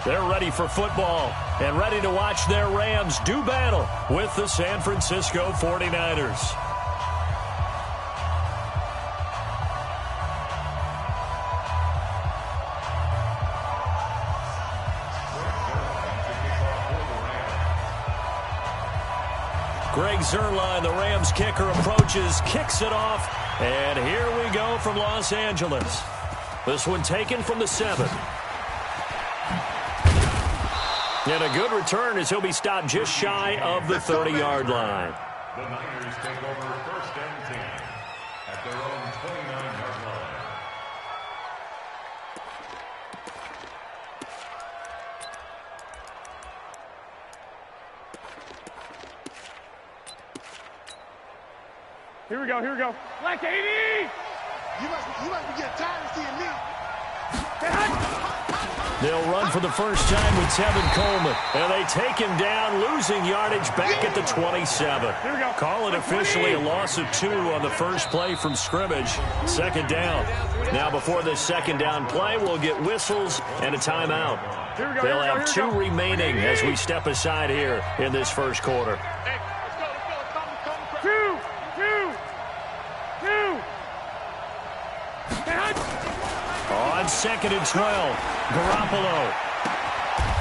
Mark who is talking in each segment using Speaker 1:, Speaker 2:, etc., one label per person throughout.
Speaker 1: They're ready for football and ready to watch their Rams do battle with the San Francisco 49ers. Greg Zuerlein, the Rams kicker, approaches, kicks it off, and here we go from Los Angeles. This one taken from the 7. And a good return as he'll be stopped just shy of the 30-yard line.
Speaker 2: The Niners take over 1st and 10 at their own 29-yard line.
Speaker 3: Here we go, here we go. Black 80!
Speaker 4: You must be getting tired of seeing me.
Speaker 1: They'll run for the first time with Tevin Coleman. And they take him down, losing yardage back at the 27.
Speaker 3: Here we go.
Speaker 1: Call it officially a loss of 2 on the first play from scrimmage. 2nd down. Now before this 2nd down play, we'll get whistles and a timeout.
Speaker 3: Here we go,
Speaker 1: They'll
Speaker 3: here we
Speaker 1: have
Speaker 3: go,
Speaker 1: 2 remaining as we step aside here in this first quarter. On 2nd and 12, Garoppolo.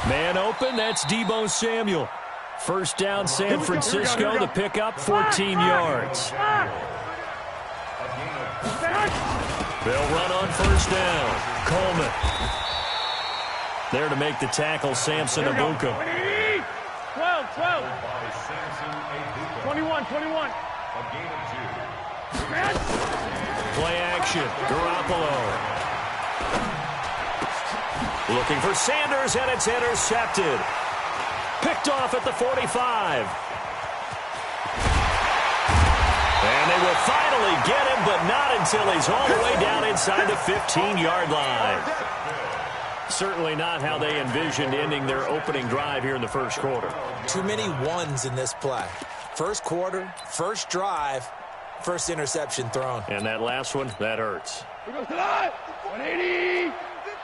Speaker 1: Man open, that's Deebo Samuel. First down, San Francisco, the pickup, 14 yards. They'll run on first down. Coleman. There to make the tackle, Samson Abuka.
Speaker 3: 12, 21.
Speaker 1: Play action, Garoppolo. Looking for Sanders, and it's intercepted. Picked off at the 45. And they will finally get him, but not until he's all the way down inside the 15-yard line. Certainly not how they envisioned ending their opening drive here in the first quarter.
Speaker 5: Too many ones in this play. First quarter, first drive, first interception thrown.
Speaker 1: And that last one, that hurts.
Speaker 3: Here goes the line. 180.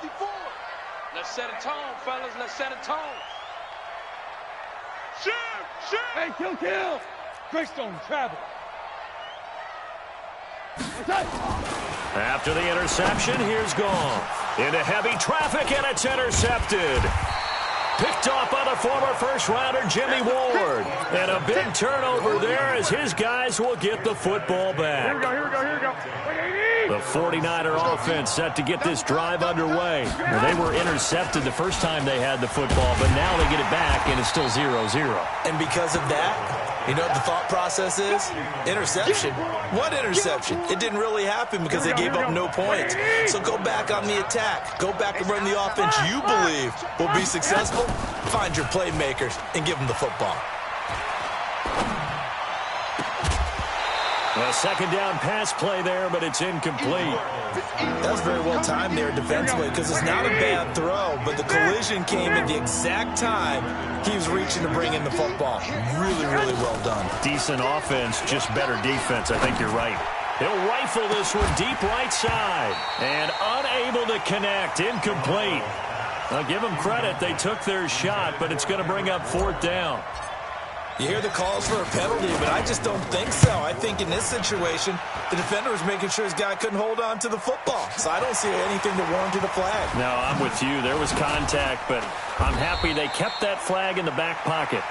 Speaker 4: 54.
Speaker 6: Let's set a tone, fellas. Let's set a tone. Shoot!
Speaker 3: Hey, kill. Greystone, travel.
Speaker 1: After the interception, here's Goff. Into heavy traffic, and it's intercepted. Picked off by the former first-rounder Jimmy Ward. And a big turnover there as his guys will get the football back.
Speaker 3: Here we go. 180.
Speaker 1: The 49er offense set to get this drive underway. Well, they were intercepted the first time they had the football, but now they get it back, and it's still 0-0.
Speaker 5: And because of that, you know what the thought process is? Interception. What interception? It didn't really happen because they gave up no points. So go back on the attack. Go back and run the offense you believe will be successful. Find your playmakers and give them the football.
Speaker 1: A 2nd down pass play there, but it's incomplete.
Speaker 5: That's very well timed there defensively because it's not a bad throw, but the collision came at the exact time he was reaching to bring in the football. Really, really well done.
Speaker 1: Decent offense, just better defense. I think you're right. He'll rifle this one deep right side. And unable to connect. Incomplete. I'll give them credit. They took their shot, but it's going to bring up 4th down.
Speaker 5: You hear the calls for a penalty, but I just don't think so. I think in this situation, the defender was making sure his guy couldn't hold on to the football. So I don't see anything that warranted a flag.
Speaker 1: No, I'm with you. There was contact, but I'm happy they kept that flag in the back pocket.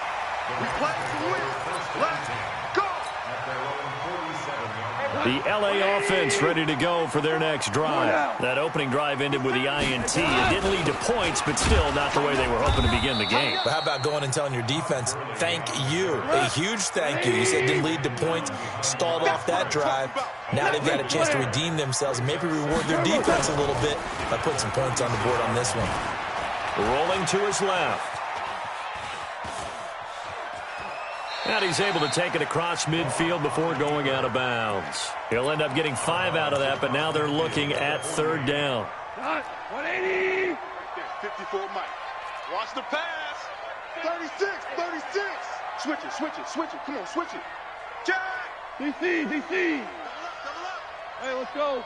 Speaker 1: The L.A. offense ready to go for their next drive. That opening drive ended with the INT. It didn't lead to points, but still not the way they were hoping to begin the game.
Speaker 5: But how about going and telling your defense, thank you, a huge thank you. You said it didn't lead to points, stalled off that drive. Now they've got a chance to redeem themselves and maybe reward their defense a little bit by putting some points on the board on this one.
Speaker 1: Rolling to his left. And he's able to take it across midfield before going out of bounds. He'll end up getting 5 out of that, but now they're looking at 3rd down.
Speaker 3: 180.
Speaker 4: 54 Mike. Watch the pass. 36. Switch it. Come on, switch it. Jack.
Speaker 3: DC. Hey, let's go.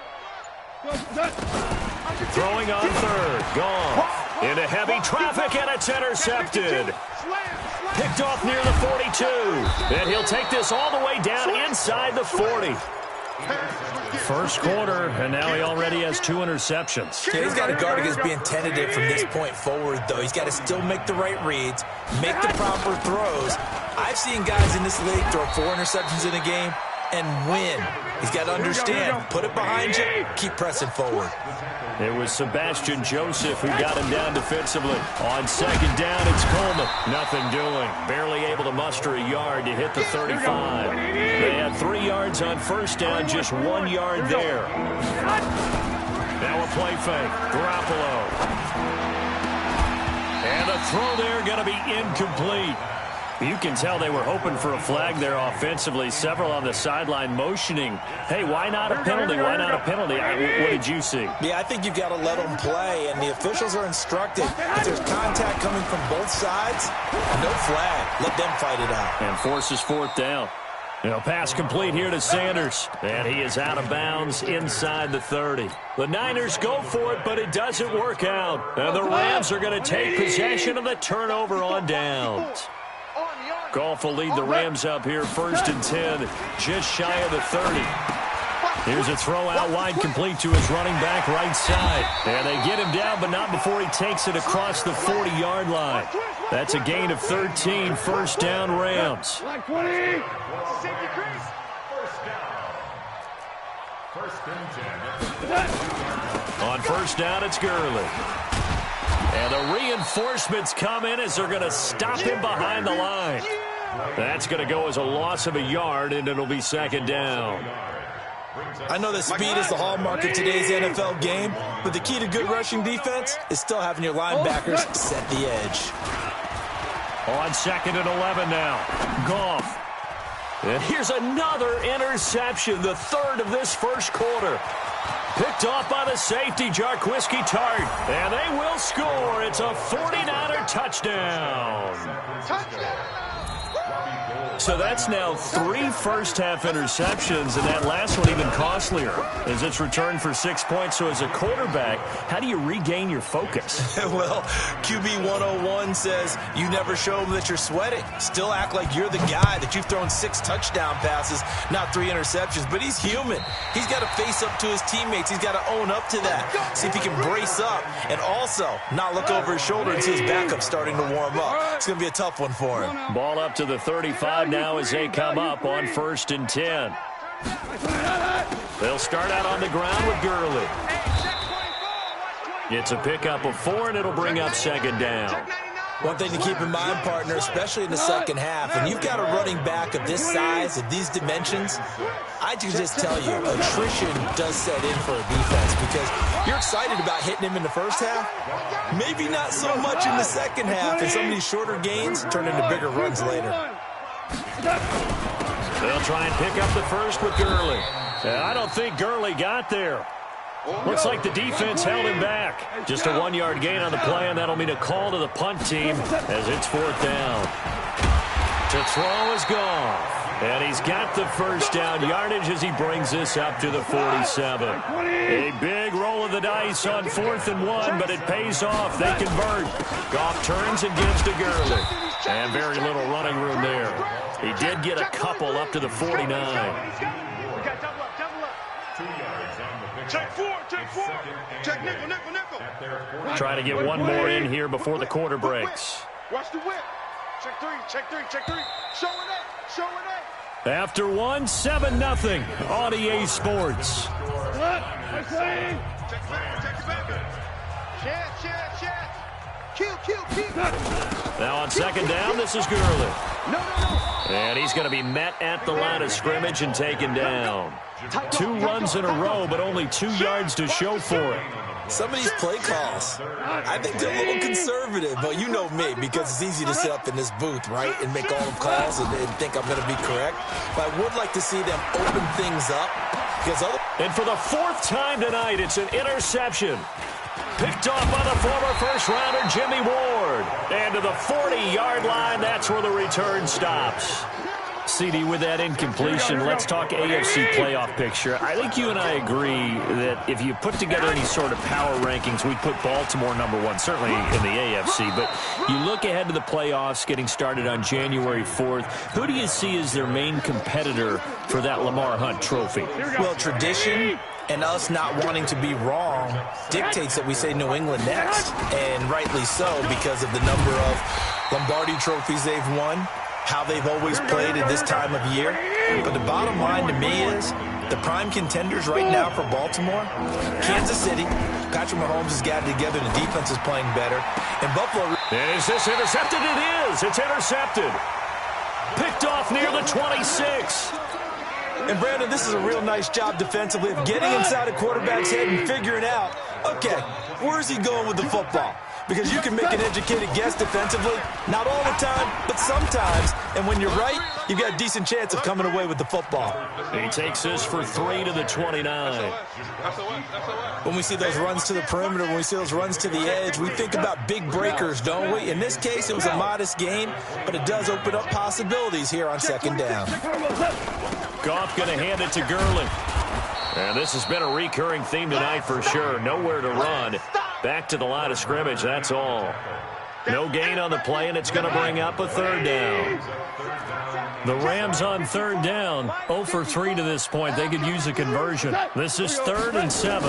Speaker 1: Throwing on 3rd. Gone. Into heavy traffic, and it's intercepted. Picked off near the 42. And he'll take this all the way down inside the 40. First quarter, and now he already has 2 interceptions.
Speaker 5: Yeah, he's got to guard against being tentative from this point forward, though. He's got to still make the right reads, make the proper throws. I've seen guys in this league throw 4 interceptions in a game and win. He's got to understand, put it behind you, keep pressing forward.
Speaker 1: It was Sebastian Joseph who got him down defensively. On second down, it's Coleman. Nothing doing. Barely able to muster a yard to hit the 35. They had 3 yards on first down, just 1 yard there. Now a play fake. Garoppolo. And a throw there going to be incomplete. You can tell they were hoping for a flag there offensively. Several on the sideline motioning. Hey, why not a penalty? Why not a penalty? What did you see?
Speaker 5: Yeah, I think you've got to let them play, and the officials are instructed. If there's contact coming from both sides, no flag. Let them fight it out.
Speaker 1: And forces 4th down. Pass complete here to Sanders. And he is out of bounds inside the 30. The Niners go for it, but it doesn't work out. And the Rams are going to take possession of the turnover on downs. Goff will lead the Rams up here, 1st and 10, just shy of the 30. Here's a throw out wide, complete to his running back right side. And they get him down, but not before he takes it across the 40-yard line. That's a gain of 13, 1st down Rams.
Speaker 2: First down. 1st and 10.
Speaker 1: On first down, it's Gurley. And the reinforcements come in as they're going to stop him behind the line. That's going to go as a loss of a yard, and it'll be 2nd down.
Speaker 5: I know that speed is the hallmark of today's NFL game, but the key to good rushing defense is still having your linebackers set the edge.
Speaker 1: On 2nd and 11 now. Goff. And here's another interception, the 3rd of this first quarter. Picked off by the safety, Jarquiski Tart. And they will score. It's a 49er touchdown. So that's now 3 first-half interceptions, and that last one even costlier as it's returned for 6 points. So as a quarterback, how do you regain your focus?
Speaker 5: Well, QB 101 says you never show them that you're sweating. Still act like you're the guy, that you've thrown 6 touchdown passes, not 3 interceptions. But he's human. He's got to face up to his teammates. He's got to own up to that. See if he can brace up and also not look over his shoulder and see his backup starting to warm up. It's going to be a tough one for him.
Speaker 1: Ball up to the 35 now as they come up on 1st and 10. They'll start out on the ground with Gurley. It's a pickup of 4, and it'll bring up 2nd down.
Speaker 5: One thing to keep in mind, partner, especially in the second half, when you've got a running back of this size, of these dimensions, I can just tell you, attrition does set in for a defense because you're excited about hitting him in the first half. Maybe not so much in the second half, and some of these shorter gains turn into bigger runs later.
Speaker 1: They'll try and pick up the first with Gurley. I don't think Gurley got there. Looks like the defense held him back. Just a 1-yard gain on the play, and that'll mean a call to the punt team as it's 4th down. To throw is Goff. And he's got the first down yardage as he brings this up to the 47. A big roll of the dice on 4th and 1, but it pays off. They convert. Goff turns and gives to Gurley. And very little running room there. He did get a couple up to the 49.
Speaker 4: Check 4, check 4. Check nickel, nickel, nickel.
Speaker 1: Try to get one more in here before the quarter breaks.
Speaker 4: Watch the whip. Check 3, check 3, check 3. Show it up, show it up.
Speaker 1: After 1, 7-0 on EA Sports.
Speaker 4: Check back. Kill.
Speaker 1: Now on 2nd down, this is Gurley.
Speaker 4: No.
Speaker 1: And he's going to be met at the line of scrimmage and taken down. 2 runs in a row, but only 2 yards to show for it.
Speaker 5: Some of these play calls, I think they're a little conservative, but you know me, because it's easy to sit up in this booth, right, and make all the calls and think I'm going to be correct. But I would like to see them open things up.
Speaker 1: And for the 4th time tonight, it's an interception. Picked off by the former first-rounder Jimmy Ward. And to the 40-yard line, that's where the return stops. CD, with that incompletion, let's talk AFC playoff picture. I think you and I agree that if you put together any sort of power rankings, we'd put Baltimore number one, certainly in the AFC. But you look ahead to the playoffs getting started on January 4th. Who do you see as their main competitor for that Lamar Hunt trophy?
Speaker 5: Well, tradition and us not wanting to be wrong dictates that we say New England next. And rightly so, because of the number of Lombardi trophies they've won, how they've always played at this time of year. But the bottom line to me is the prime contenders right now for Baltimore, Kansas City. Patrick Mahomes has got it together. The defense is playing better. And Buffalo.
Speaker 1: And is this intercepted? It is. It's intercepted. Picked off near the 26.
Speaker 5: And, Brandon, this is a real nice job defensively of getting inside a quarterback's head and figuring out, okay, where's he going with the football? Because you can make an educated guess defensively, not all the time, but sometimes. And when you're right, you've got a decent chance of coming away with the football.
Speaker 1: He takes this for 3 to the 29.
Speaker 5: When we see those runs to the perimeter, when we see those runs to the edge, we think about big breakers, don't we? In this case, it was a modest gain, but it does open up possibilities here on second down.
Speaker 1: Goff going to hand it to Gurley. And this has been a recurring theme tonight for sure. Nowhere to run. Back to the line of scrimmage, that's all. No gain on the play, and it's going to bring up a third down. The Rams on third down, 0 for 3 to this point. They could use a conversion. This is 3rd and 7.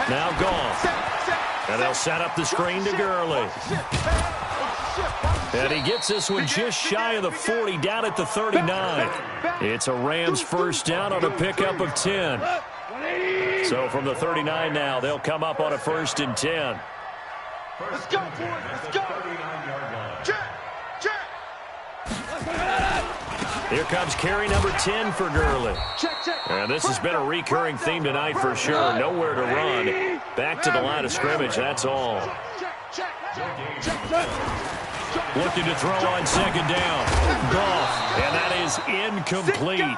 Speaker 1: Now Goff. And they'll set up the screen to Gurley. And he gets this one just shy of the 40, down at the 39. It's a Rams first down on a pickup of 10. So from the 39 now, they'll come up on a 1st and 10.
Speaker 4: Let's go, boys. Let's go. Check.
Speaker 1: Here comes carry number 10 for Gurley. And this has been a recurring theme tonight for sure. Nowhere to run. Back to the line of scrimmage, that's all. Looking to throw on second down. Goff, and that is incomplete.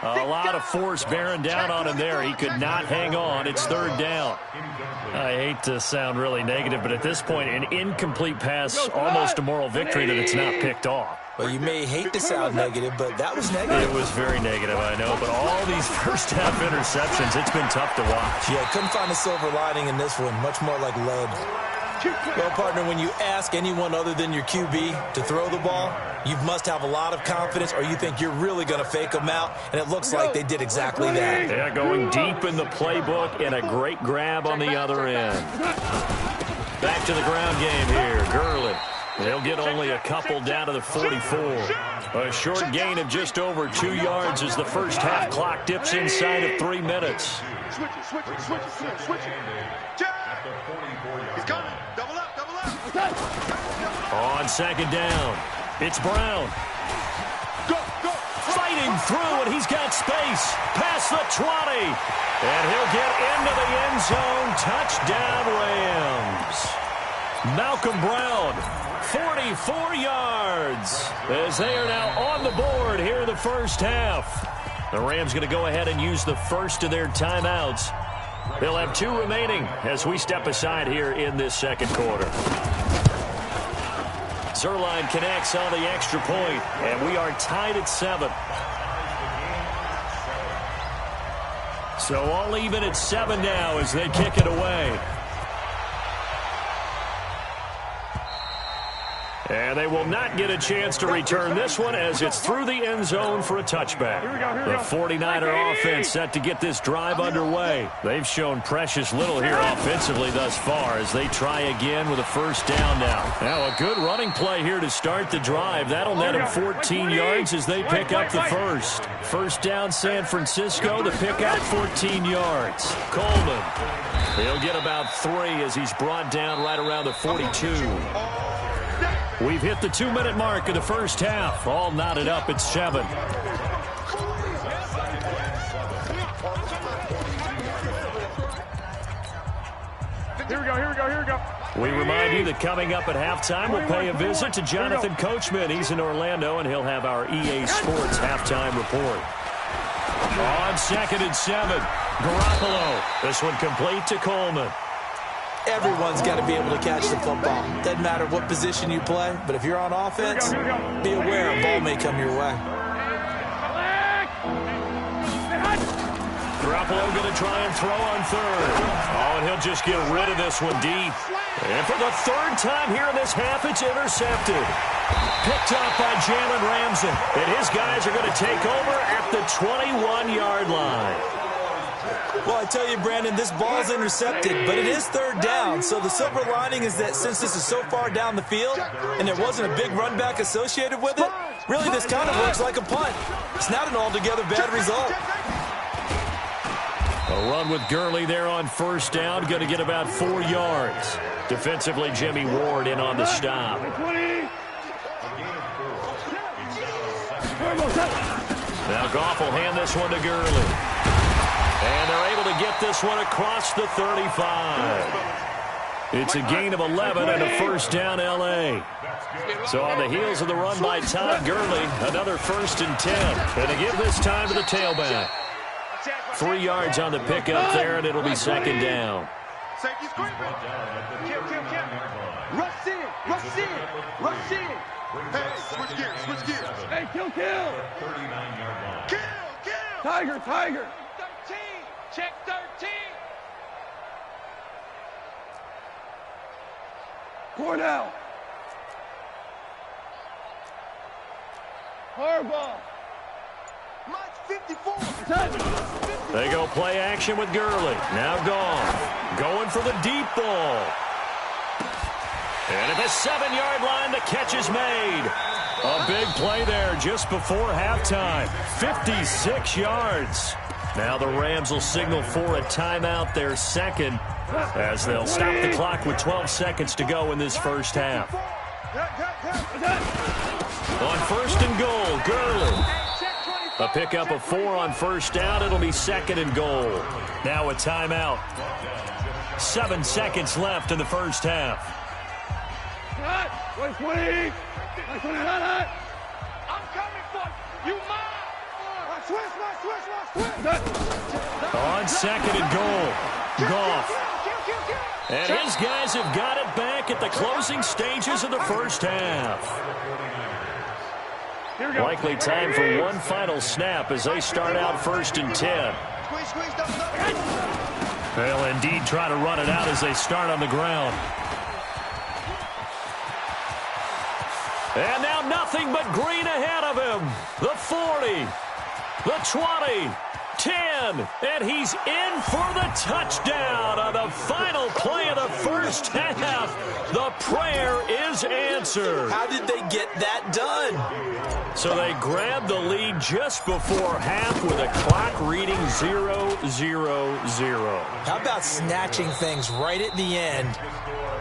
Speaker 1: A lot of force bearing down on him there. He could not hang on. It's 3rd down. I hate to sound really negative, but at this point, an incomplete pass, almost a moral victory that it's not picked off.
Speaker 5: Well, you may hate to sound negative, but that was negative.
Speaker 1: It was very negative, I know. But all these first-half interceptions, it's been tough to watch.
Speaker 5: Yeah, couldn't find a silver lining in this one. Much more like lead. Well, partner, when you ask anyone other than your QB to throw the ball, you must have a lot of confidence, or you think you're really going to fake them out, and it looks like they did exactly that.
Speaker 1: Yeah, going deep in the playbook and a great grab on the other end. Back to the ground game here. Gurley. They'll get only a couple down to the 44. A short gain of just over 2 yards as the first half clock dips inside of 3 minutes.
Speaker 4: Switch it. He's coming. Double up.
Speaker 1: On second down, it's Brown.
Speaker 4: Go.
Speaker 1: Fighting through, and he's got space. Past the 20. And he'll get into the end zone. Touchdown, Rams. Malcolm Brown, 44 yards, as they are now on the board here in the first half. The Rams going to go ahead and use the first of their timeouts. They'll have 2 remaining as we step aside here in this second quarter. Zerline connects on the extra point, and we are tied at 7. So all even at 7 now as they kick it away. And they will not get a chance to return this one as it's through the end zone for a touchback. The 49er offense set to get this drive underway. They've shown precious little here offensively thus far as they try again with a first down now. Now a good running play here to start the drive. That'll net them 14 yards as they pick up the first. First down San Francisco, the pick out 14 yards. Coleman, he'll get about 3 as he's brought down right around the 42. We've hit the 2-minute mark of the first half. All knotted up at 7.
Speaker 3: Here we go.
Speaker 1: We remind you that coming up at halftime, we'll pay a visit to Jonathan Coachman. He's in Orlando, and he'll have our EA Sports halftime report. On 2nd and 7, Garoppolo. This one complete to Coleman.
Speaker 5: Everyone's got to be able to catch the football. Doesn't matter what position you play, but if you're on offense, be aware a ball may come your way.
Speaker 1: Garoppolo going to try and throw on third. Oh, and he'll just get rid of this one deep. And for the third time here in this half, it's intercepted. Picked up by Jalen Ramsey. And his guys are going to take over at the 21-yard line.
Speaker 5: Well, I tell you, Brandon, this ball's intercepted, but it is third down. So the silver lining is that since this is so far down the field and there wasn't a big run back associated with it, really this kind of works like a punt. It's not an altogether bad result.
Speaker 1: A run with Gurley there on first down. Going to get about 4 yards. Defensively, Jimmy Ward in on the stop. Now Goff will hand this one to Gurley. And they're able to get this one across the 35. It's a gain of 11 and a first down L.A. So on the heels of the run by Todd Gurley, another 1st and 10. And to give this time to the tailback. 3 yards on the pickup there, and it'll be second down.
Speaker 4: Safety screen. Kill. Rush in. Hey, switch gears.
Speaker 3: Hey, kill.
Speaker 2: 39-yard line.
Speaker 4: Kill.
Speaker 3: Tiger.
Speaker 6: 13. Check 13.
Speaker 3: Cornell. Harbaugh.
Speaker 4: Mike 54.
Speaker 1: They go play action with Gurley. Now Goff going for the deep ball. And at the 7-yard line, the catch is made. A big play there just before halftime. 56 yards. Now the Rams will signal for a timeout, their second, as they'll stop the clock with 12 seconds to go in this first half. On 1st and goal, Gurley. A pickup of 4 on first down. It'll be 2nd and goal. Now a timeout. 7 seconds left in the first half.
Speaker 6: I'm coming for you. You mine.
Speaker 1: On 2nd and goal, Goff. And his guys have got it back at the closing stages of the first half. Likely time for one final snap as they start out 1st and 10. They'll indeed try to run it out as they start on the ground. And now nothing but green ahead of him. The 40, the 20, 10, and he's in for the touchdown on the final play of the first half. The prayer is answered.
Speaker 5: How did they get that done?
Speaker 1: So they grabbed the lead just before half with a clock reading 0-0-0.
Speaker 5: How about snatching things right at the end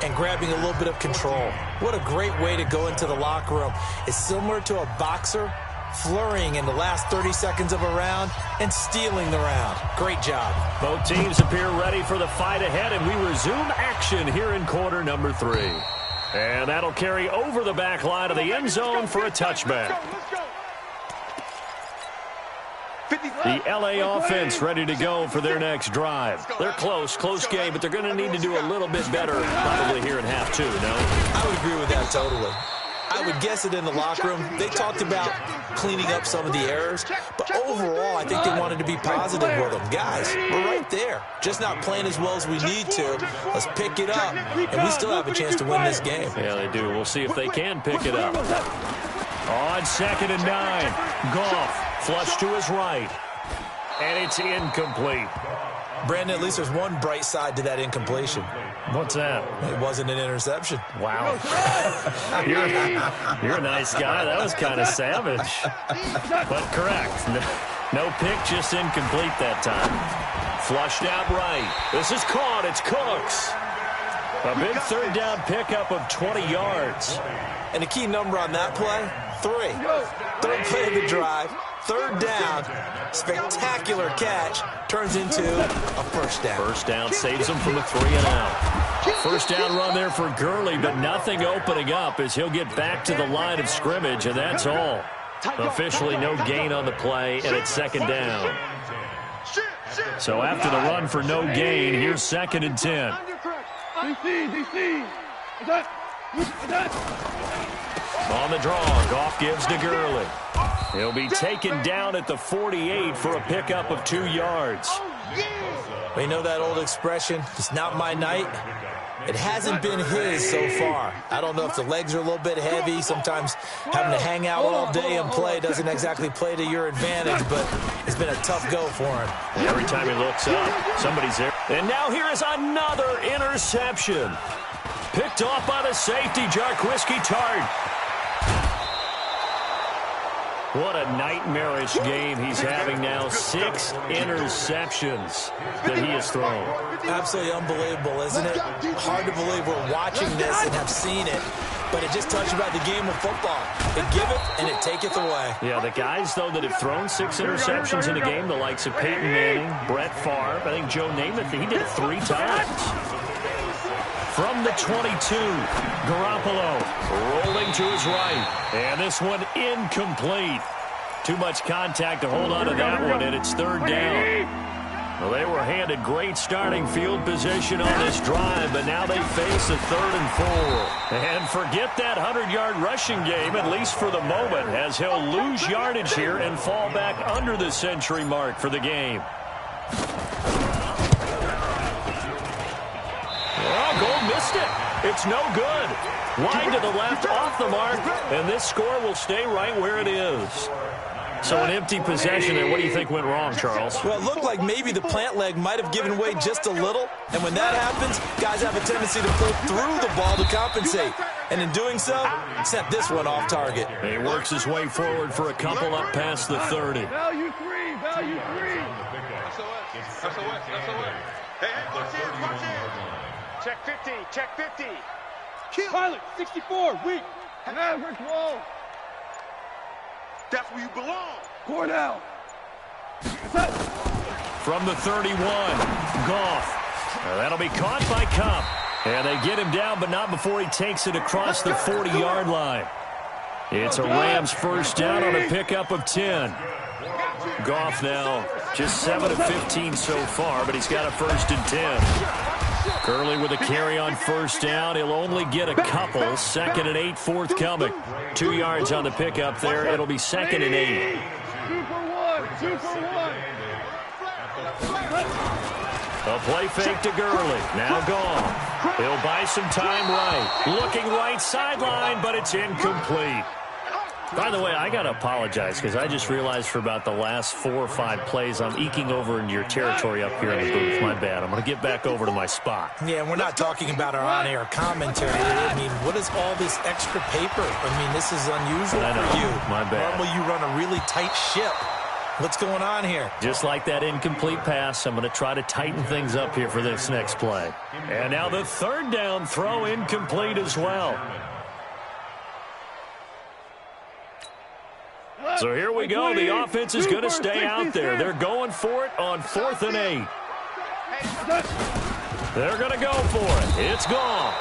Speaker 5: and grabbing a little bit of control? What a great way to go into the locker room. It's similar to a boxer flurrying in the last 30 seconds of a round and stealing the round. Great job.
Speaker 1: Both teams appear ready for the fight ahead, and we resume action here in quarter number 3. And that'll carry over the back line of the end zone for a touchback. The L.A. offense ready to go for their next drive. They're close game, but they're going to need to do a little bit better probably here in half 2, no?
Speaker 5: I would agree with that totally. I would guess it in the locker room. They talked about cleaning up some of the errors, but overall, I think they wanted to be positive with them. Guys, we're right there. Just not playing as well as we need to. Let's pick it up, and we still have a chance to win this game.
Speaker 1: Yeah, they do. We'll see if they can pick it up. On 2nd and 9, Goff flush to his right, and it's incomplete.
Speaker 5: Brandon, at least there's one bright side to that incompletion.
Speaker 1: What's that?
Speaker 5: It wasn't an interception.
Speaker 1: Wow. You're a nice guy. That was kind of savage. But correct. No pick, just incomplete that time. Flushed out right. This is caught. It's Cooks. A big 3rd down pickup of 20 yards.
Speaker 5: And the key number on that play, 3. 3rd play of the drive. 3rd down, spectacular catch, turns into a first down.
Speaker 1: First down saves him from a 3-and-out. First down run there for Gurley, but nothing opening up as he'll get back to the line of scrimmage, and that's all. Officially no gain on the play, and it's 2nd down. So after the run for no gain, here's 2nd and 10.
Speaker 3: DC.
Speaker 1: On the draw, Goff gives to Gurley. He'll be taken down at the 48 for a pickup of 2 yards.
Speaker 5: We know that old expression, it's not my night. It hasn't been his so far. I don't know if the legs are a little bit heavy. Sometimes having to hang out all day and play doesn't exactly play to your advantage, but it's been a tough go for him.
Speaker 1: Every time he looks up, somebody's there. And now here is another interception. Picked off by the safety, Jarquiski Tart. What a nightmarish game he's having now. 6 interceptions that he has thrown.
Speaker 5: Absolutely unbelievable, isn't it? Hard to believe we're watching this and have seen it, but it just tells you about the game of football. It giveth and it taketh away.
Speaker 1: Yeah, the guys, though, that have thrown 6 interceptions in a game, the likes of Peyton Manning, Brett Favre, I think Joe Namath, he did it 3 times. From the 22, Garoppolo rolling to his right. And this one incomplete. Too much contact to hold on to that one, and it's 3rd down. Well, they were handed great starting field position on this drive, but now they face a 3rd and 4. And forget that 100-yard rushing game, at least for the moment, as he'll lose yardage here and fall back under the century mark for the game. Oh, Gold missed it. It's no good. Wide to the left, off the mark, and this score will stay right where it is. So an empty possession, and what do you think went wrong, Charles?
Speaker 5: Well, it looked like maybe the plant leg might have given way just a little, and when that happens, guys have a tendency to pull through the ball to compensate. And in doing so, set this one off target.
Speaker 1: He works his way forward for a couple up past the 30.
Speaker 3: Value three.
Speaker 4: Hey, watch in. Check 50.
Speaker 3: Pilot, 64, weak. Average roll.
Speaker 4: That's where you belong.
Speaker 3: Cornell.
Speaker 1: From the 31, Goff. That'll be caught by Kupp. And they get him down, but not before he takes it across the 40-yard line. It's a Rams 1st down on a pickup of 10. Goff now just 7 of 15 so far, but he's got a 1st and 10. Gurley with a carry on 1st down. He'll only get a couple. 2nd and 8 forthcoming. 2 yards on the pickup there. It'll be 2nd and 8.
Speaker 3: 2 for 1.
Speaker 1: A play fake to Gurley. Now gone. He'll buy some time right. Looking right sideline, but it's incomplete. By the way, I got to apologize because I just realized for about the last 4 or 5 plays, I'm eking over into your territory up here in the booth. My bad. I'm going to get back over to my spot.
Speaker 5: Yeah, we're not talking about our on-air commentary. I mean, what is all this extra paper? I mean, this is unusual for you.
Speaker 1: My bad.
Speaker 5: Normally you run a really tight ship. What's going on here?
Speaker 1: Just like that incomplete pass, I'm going to try to tighten things up here for this next play. And now the 3rd down throw incomplete as well. So here we go. The offense is going to stay out there. They're going for it on 4th and 8. They're going to go for it. It's Goff.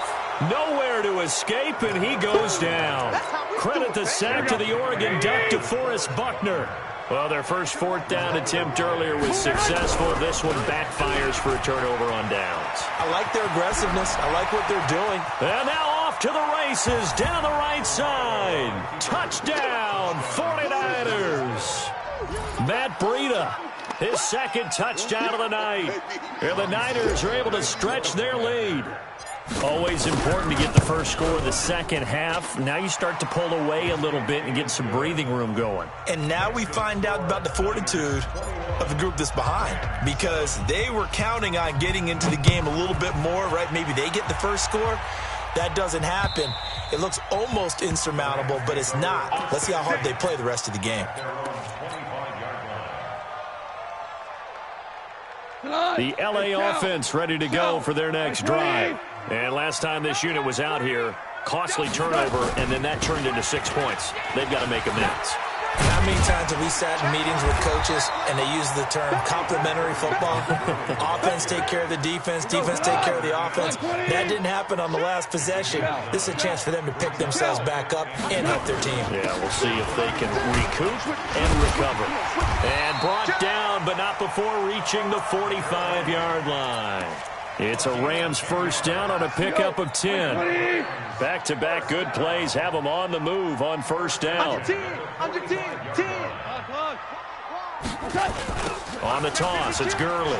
Speaker 1: Nowhere to escape, and he goes down. Credit the sack to the Oregon Duck, DeForest Buckner. Well, their first 4th down attempt earlier was successful. This one backfires for a turnover on downs.
Speaker 5: I like their aggressiveness. I like what they're doing.
Speaker 1: And now off to the races down the right side. Touchdown, 49ers. Matt Breida, his 2nd touchdown of the night. And the Niners are able to stretch their lead. Always important to get the first score of the second half. Now you start to pull away a little bit and get some breathing room going.
Speaker 5: And now we find out about the fortitude of the group that's behind, because they were counting on getting into the game a little bit more, right? Maybe they get the first score. That doesn't happen. It looks almost insurmountable, but it's not. Let's see how hard they play the rest of the game.
Speaker 1: The LA offense ready to go for their next drive. And last time this unit was out here, costly turnover, and then that turned into 6 points. They've got to make amends.
Speaker 5: How many times have we sat in meetings with coaches and they use the term complementary football? Offense take care of the defense, defense take care of the offense. That didn't happen on the last possession. This is a chance for them to pick themselves back up and help their team.
Speaker 1: Yeah, we'll see if they can recoup and recover. And brought down, but not before reaching the 45-yard line. It's a Rams first down on a pickup of 10. Back-to-back good plays have them on the move on first down.
Speaker 6: Under 10.
Speaker 1: On the toss, it's Gurley.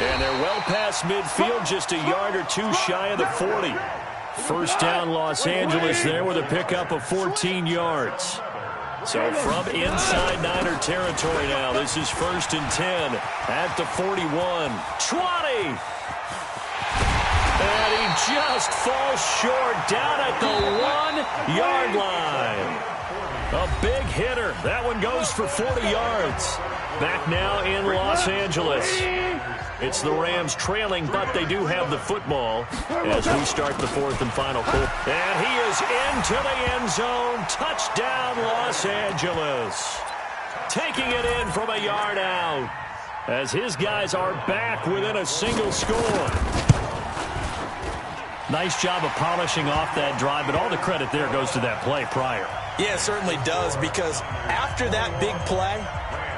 Speaker 1: And they're well past midfield, just a yard or two shy of the 40. First down, Los Angeles there with a pickup of 14 yards. So from inside Niner territory now, this is first and 10 at the 41. 20! And he just falls short down at the 1-yard line. A big hitter. That one goes for 40 yards. Back now in Los Angeles. It's the Rams trailing, but they do have the football as we start the fourth and final quarter. And he is into the end zone. Touchdown, Los Angeles. Taking it in from a yard out as his guys are back within a single score. Nice job of polishing off that drive, but all the credit there goes to that play prior.
Speaker 5: Yeah, it certainly does, because after that big play,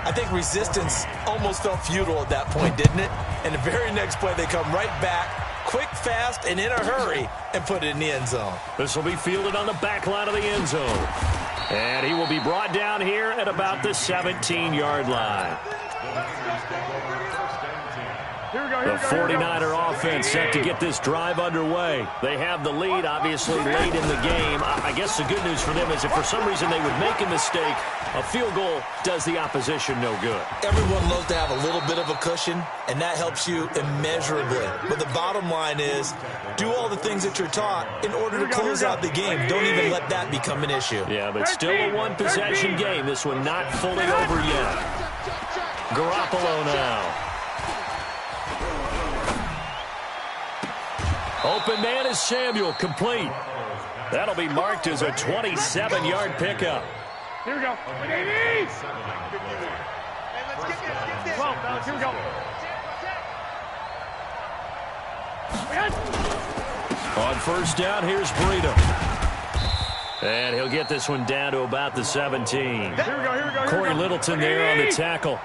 Speaker 5: I think resistance almost felt futile at that point, didn't it? And the very next play, they come right back, quick, fast, and in a hurry, and put it in the end zone.
Speaker 1: This will be fielded on the back line of the end zone. And he will be brought down here at about the 17-yard line. The 49er offense set to get this drive underway. They have the lead, obviously, late in the game. I guess the good news for them is if for some reason they would make a mistake, a field goal does the opposition no good.
Speaker 5: Everyone loves to have a little bit of a cushion, and that helps you immeasurably. But the bottom line is, do all the things that you're taught in order to close out the game. Don't even let that become an issue.
Speaker 1: Yeah, but still a one-possession game. This one not fully over yet. Garoppolo now. Open man is Samuel, complete. That'll be marked as a 27-yard pickup.
Speaker 3: Here we go.
Speaker 6: Hey, let's get this.
Speaker 3: Come on, fellas, here we go.
Speaker 1: On first down, here's Breida. And he'll get this one down to about the 17.
Speaker 3: Here we go.
Speaker 1: Corey Littleton there on the tackle.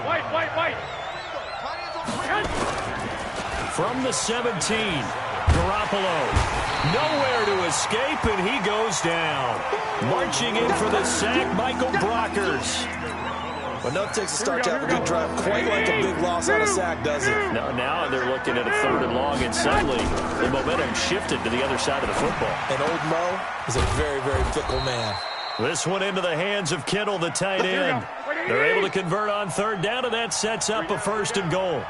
Speaker 3: White.
Speaker 1: From the 17, Garoppolo. Nowhere to escape, and he goes down. Marching in for the sack, Michael Brockers.
Speaker 5: But no, it takes a start to have a good drive. Quite like a big loss on a sack, does it?
Speaker 1: No, now they're looking at a third and long, and suddenly the momentum shifted to the other side of the football.
Speaker 5: And old Mo is a very, very fickle man.
Speaker 1: This one into the hands of Kittle, the tight end. They're able to convert on third down, and that sets up a first and goal.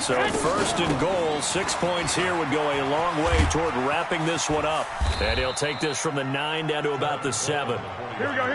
Speaker 1: So first and goal, 6 points here would go a long way toward wrapping this one up. And he'll take this from the 9 down to about the 7.
Speaker 3: Here we go.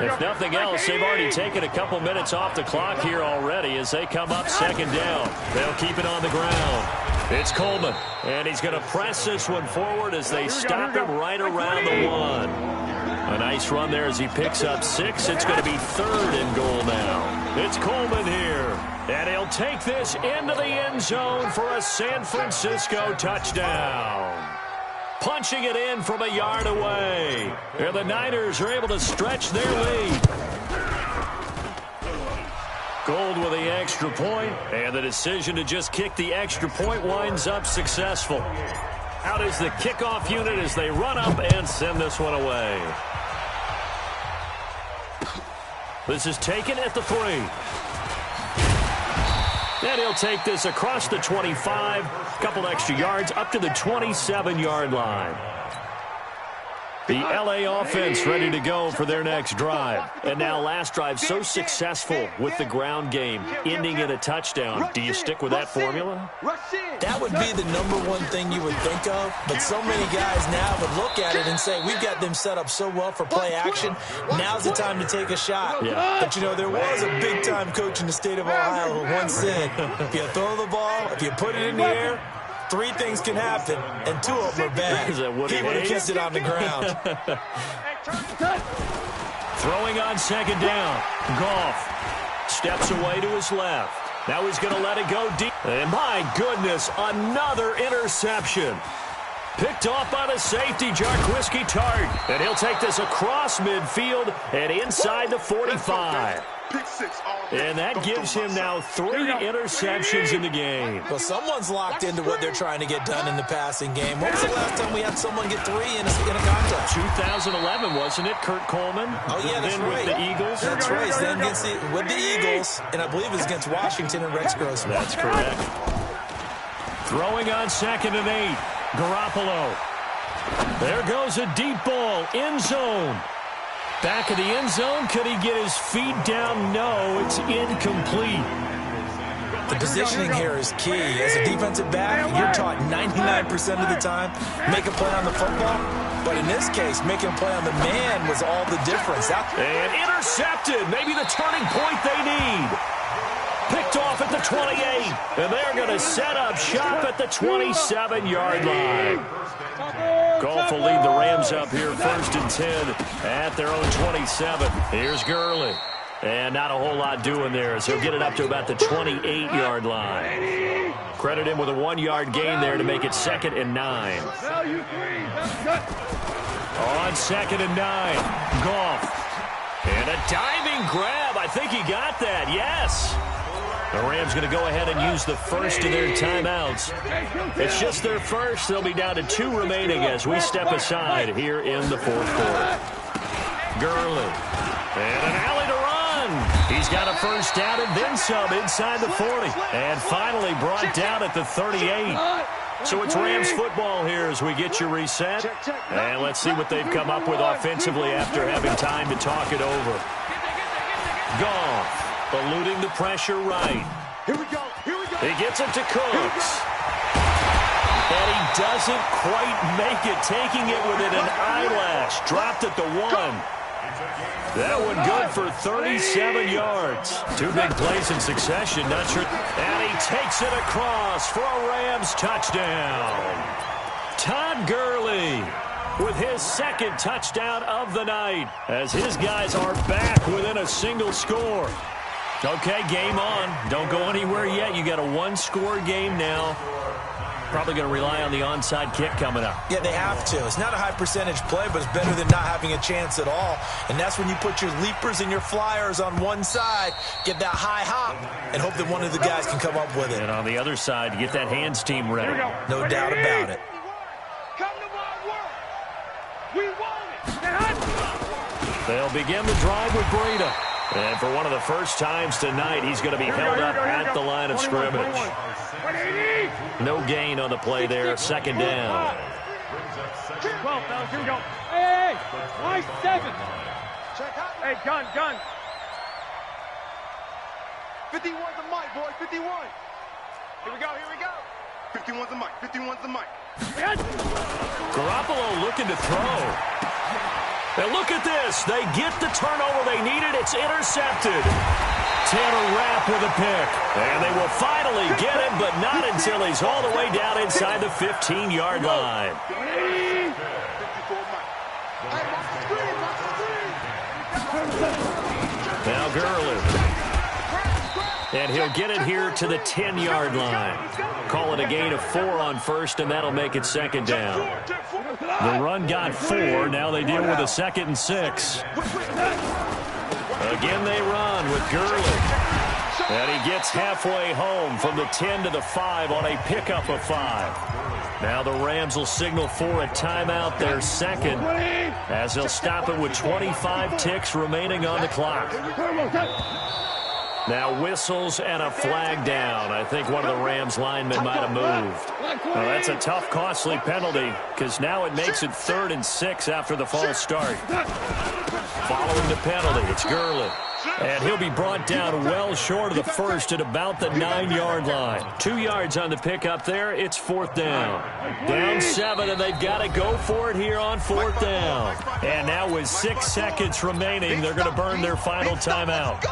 Speaker 1: If nothing else, they've already taken a couple minutes off the clock here already as they come up second down. They'll keep it on the ground. It's Coleman, and he's going to press this one forward as they stop him right around the 1. A nice run there as he picks up 6. It's going to be third and goal now. It's Coleman here. And he'll take this into the end zone for a San Francisco touchdown. Punching it in from a yard away. And the Niners are able to stretch their lead. Gold with the extra point, and the decision to just kick the extra point winds up successful. Out is the kickoff unit as they run up and send this one away. This is taken at the 3. And he'll take this across the 25, a couple extra yards, up to the 27-yard line. The LA offense ready to go for their next drive. And now last drive so successful with the ground game, ending in a touchdown. Do you stick with that formula?
Speaker 5: That would be the number one thing you would think of, but so many guys now would look at it and say, we've got them set up so well for play action, now's the time to take a shot.
Speaker 1: Yeah.
Speaker 5: But, you know, there was a big-time coach in the state of Ohio who once said, if you throw the ball, if you put it in the air, 3 things can happen, and 2 of them are bad. He would have kissed it on the ground.
Speaker 1: Throwing on second down. Goff steps away to his left. Now he's going to let it go deep. And my goodness, another interception. Picked off by the safety, Jarquiski Tart. And he'll take this across midfield and inside the 45.
Speaker 4: Pick six all day.
Speaker 1: And that gives him now 3 interceptions in the game.
Speaker 5: Well, someone's locked into what they're trying to get done in the passing game. When was the last time we had someone get 3 in a contest?
Speaker 1: 2011, wasn't it, Kurt Coleman?
Speaker 5: Oh, yeah, that's
Speaker 1: then
Speaker 5: right.
Speaker 1: with the Eagles.
Speaker 5: That's right. Then with the Eagles, and I believe it was against Washington and Rex Grossman.
Speaker 1: That's correct. Throwing on 2nd and 8. Garoppolo. There goes a deep ball. End zone. Back of the end zone. Could he get his feet down? No, it's incomplete.
Speaker 5: The positioning here is key. As a defensive back, you're taught 99% of the time, make a play on the football. But in this case, making a play on the man was all the difference.
Speaker 1: And intercepted. Maybe the turning point they need. Picked off at the 28. And they're going to set up shop at the 27-yard line. Goff will lead the Rams up here 1st and 10 at their own 27. Here's Gurley. And not a whole lot doing there as he'll get it up to about the 28-yard line. Credit him with a 1-yard gain there to make it 2nd and 9. On 2nd and 9, Goff. And a diving grab. I think he got that. Yes. The Rams going to go ahead and use the first of their timeouts. It's just their first. They'll be down to 2 remaining as we step aside here in the 4th quarter. Gurley. And an alley to run. He's got a first down and then some inside the 40. And finally brought down at the 38. So it's Rams football here as we get you reset. And let's see what they've come up with offensively after having time to talk it over. Goff. Eluding the pressure right.
Speaker 4: Here we go.
Speaker 1: He gets it to Cooks. And he doesn't quite make it, taking it within an eyelash. Dropped at the 1. That one good for 37 yards. 2 big plays in succession. Not sure. And he takes it across for a Rams touchdown. Todd Gurley with his 2nd touchdown of the night as his guys are back within a single score. Okay, game on. Don't go anywhere yet. You got a 1-score game now. Probably going to rely on the onside kick coming up.
Speaker 5: Yeah, they have to. It's not a high percentage play, but it's better than not having a chance at all. And that's when you put your leapers and your flyers on one side, get that high hop, and hope that one of the guys can come up with it.
Speaker 1: And on the other side, get that hands team ready.
Speaker 5: No doubt about it.
Speaker 6: Come to my work. We want it.
Speaker 1: They'll begin the drive with Breida. And for one of the first times tonight, he's going to be held up at the line of scrimmage. No gain on the play there. 2nd down.
Speaker 3: 12, fellas, here we go. Hey, nice 7. Hey, gun.
Speaker 6: 51's the mic, boy. 51. Here we go.
Speaker 4: 51's the mic. 51's the mic.
Speaker 1: Garoppolo looking to throw. And look at this. They get the turnover they needed. It's intercepted. Tanner Rapp with a pick. And they will finally get him, but not until he's all the way down inside the 15-yard line. Now Gurley. And he'll get it here to the 10-yard line. Call it a gain of 4 on 1st, and that'll make it 2nd down. The run got 4. Now they deal with a 2nd and 6. Again they run with Gurley. And he gets halfway home from the 10 to the 5 on a pickup of 5. Now the Rams will signal for a timeout, their 2nd, as they'll stop it with 25 ticks remaining on the clock. Now whistles and a flag down. I think one of the Rams linemen might have moved. Well, that's a tough, costly penalty because now it makes it 3rd and 6 after the false start. Following the penalty, it's Gurley. And he'll be brought down well short of the 1st at about the 9-yard line. 2 yards on the pickup there. It's 4th down. Down 7, and they've got to go for it here on 4th down. And now with 6 seconds remaining, they're going to burn their final timeout.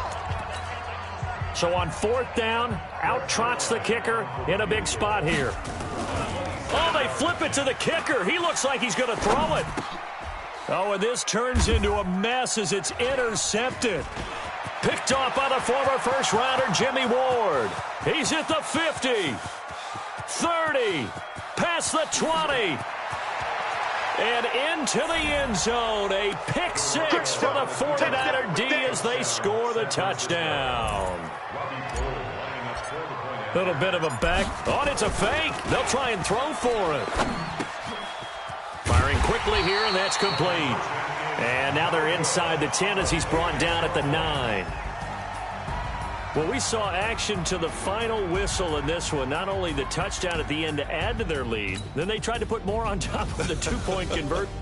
Speaker 1: So on 4th down, out trots the kicker in a big spot here. Oh, they flip it to the kicker. He looks like he's going to throw it. Oh, and this turns into a mess as it's intercepted. Picked off by the former first-rounder Jimmy Ward. He's at the 50, 30, past the 20, And into the end zone. A pick six for the 49er D as they score the touchdown. Little bit of a back. Oh, it's a fake. They'll try and throw for it. Firing quickly here, and that's complete. And now they're inside the 10 as he's brought down at the 9. Well, we saw action to the final whistle in this one. Not only the touchdown at the end to add to their lead, then they tried to put more on top of the two-point conversion.